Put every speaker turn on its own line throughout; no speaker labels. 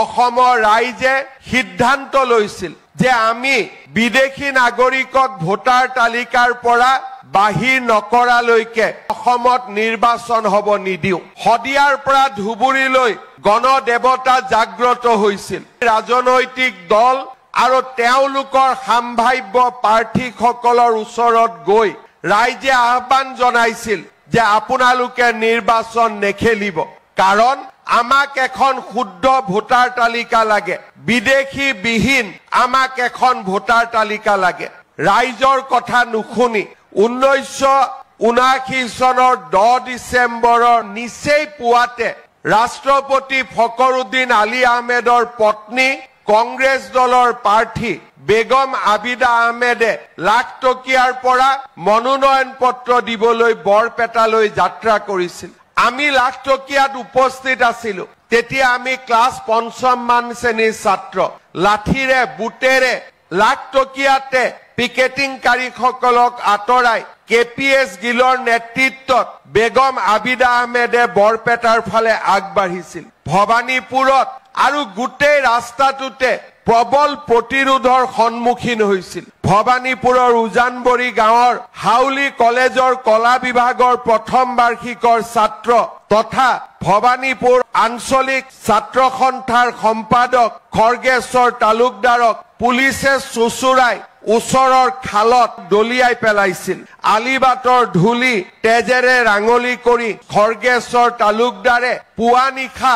অসমৰ ৰাইজে সিদ্ধান্ত লৈছিল যে আমি বিদেশী নাগৰিকক ভোটাৰ তালিকাৰ পৰা বাহিৰ নকৰালৈকে অসমত নিৰ্বাচন হ'ব নিদিও। শদিয়াৰ পৰা ধুবুৰীলৈ গণদেৱতা জাগ্ৰত হৈছিল। ৰাজনৈতিক দল আৰু তেওঁলোকৰ সম্ভাৱ্য প্ৰাৰ্থীসকলৰ ওচৰত গৈ ৰাইজে আহ্বান জনাইছিল যে আপোনালোকে নিৰ্বাচন নেখেলিব, কাৰণ আমাক এখন শুদ্ধ ভোটাৰ তালিকা লাগে, বিদেশী বিহীন আমাক এখন ভোটাৰ তালিকা লাগে। ৰাইজৰ কথা নুশুনি 1979 চনৰ 10 ডিচেম্বৰৰ নিচেই পুৱাতে ৰাষ্ট্ৰপতি ফখৰুদ্দিন আলী আহমেদৰ পত্নী কংগ্ৰেছ দলৰ প্ৰাৰ্থী বেগম আবিদা আহমেদে লাখ টকীয়াৰ পৰা মনোনয়ন পত্ৰ দিবলৈ বৰপেটালৈ যাত্ৰা কৰিছিল। আমি লাখ টকীয়াত উপস্থিত আছিলো। তেতিয়া আমি ক্লাছ 5ম মান শ্ৰেণীৰ ছাত্ৰ। লাঠিৰে বুটেৰে লাখ টকীয়াতে পিকেটিংকাৰীসকলক আঁতৰাই KPS গিলৰ নেতৃত্বত বেগম আবিদা আহমেদে বৰপেটাৰ ফালে আগবাঢ়িছিল। ভৱানীপুৰত আৰু গোটেই ৰাস্তাটোতে প্ৰবল প্ৰতিৰোধৰ সন্মুখীন হৈছিল। ভৱানীপুৰৰ উজানবৰী গাঁৱৰ হাউলি কলেজৰ কলা বিভাগৰ প্ৰথম বাৰ্ষিকৰ ছাত্ৰ তথা ভৱানীপুৰ আঞ্চলিক ছাত্ৰ সন্থাৰ সম্পাদক খৰ্গেশ্বৰ তালুকদাৰক পুলিচে চুচুৰাই ওচৰৰ খালত দলিয়াই পেলাইছিল। আলিবাটৰ ধূলি তেজেৰে ৰাঙলি কৰি খৰ্গেশ্বৰ তালুকদাৰে পুৱা নিশা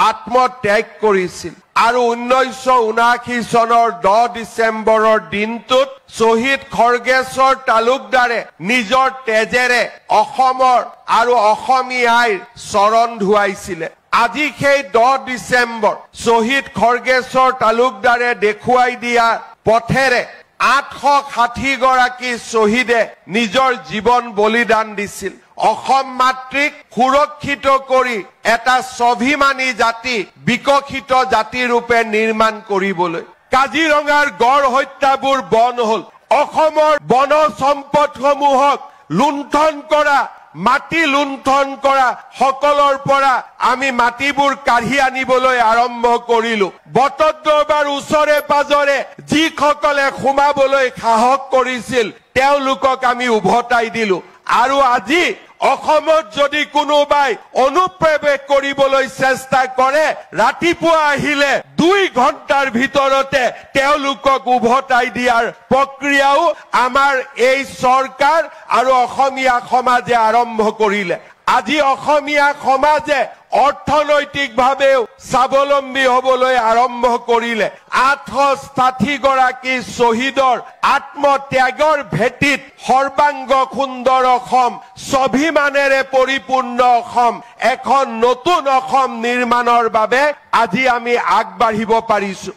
আত্মত্যাগ কৰিছিল। আৰু 1979 চনৰ 10 ডিচেম্বৰৰ দিনটোত শ্বহীদ খৰ্গেশ্বৰ তালুকদাৰে নিজৰ তেজেৰে অসমৰ আৰু অসমীয়াৰ চৰণ ধুৱাইছিলে। আজি সেই 10 ডিচেম্বৰ শ্বহীদ খৰ্গেশ্বৰ তালুকদাৰে দেখুৱাই দিয়া পথেৰে 860 গৰাকী শ্বহীদে নিজৰ জীৱন বলিদান দিছিল। অসম মাতৃক সুৰক্ষিত কৰি এটা স্বাভিমানী জাতি বিকশিত জাতি ৰূপে নিৰ্মাণ কৰিবলৈ। কাজিৰঙাৰ গড় হত্যাবোৰ বন্ধ হ'ল। অসমৰ বন সম্পদসমূহক লুণ্ঠন কৰা, মাটি লুণ্ঠন কৰা সকলৰ পৰা আমি মাটিবোৰ কাঢ়ি আনিবলৈ আৰম্ভ কৰিলো। বটদ্ৰৱাৰ ওচৰে পাজৰে যিসকলে সোমাবলৈ সাহস কৰিছিল তেওঁলোকক আমি উভতাই দিলো। আৰু আজি অসমত যদি কোনোবাই অনুপ্ৰৱেশ কৰিবলৈ চেষ্টা কৰে, ৰাতিপুৱা আহিলে 2 ঘণ্টাৰ ভিতৰতে তেওঁলোকক উভতাই দিয়াৰ প্ৰক্ৰিয়াও আমাৰ এই চৰকাৰ আৰু অসমীয়া সমাজে আৰম্ভ কৰিলে। আজি অসমীয়া সমাজে অৰ্থনৈতিকভাৱেও স্বাৱলম্বী হ'বলৈ আৰম্ভ কৰিলে। 860 গৰাকী শ্বহীদৰ আত্মত্যাগৰ ভেটিত সৰ্বাংগ সুন্দৰ অসম, স্বাভিমানেৰে পৰিপূৰ্ণ অসম, এখন নতুন অসম নিৰ্মাণৰ বাবে আজি আমি আগবাঢ়িব পাৰিছো।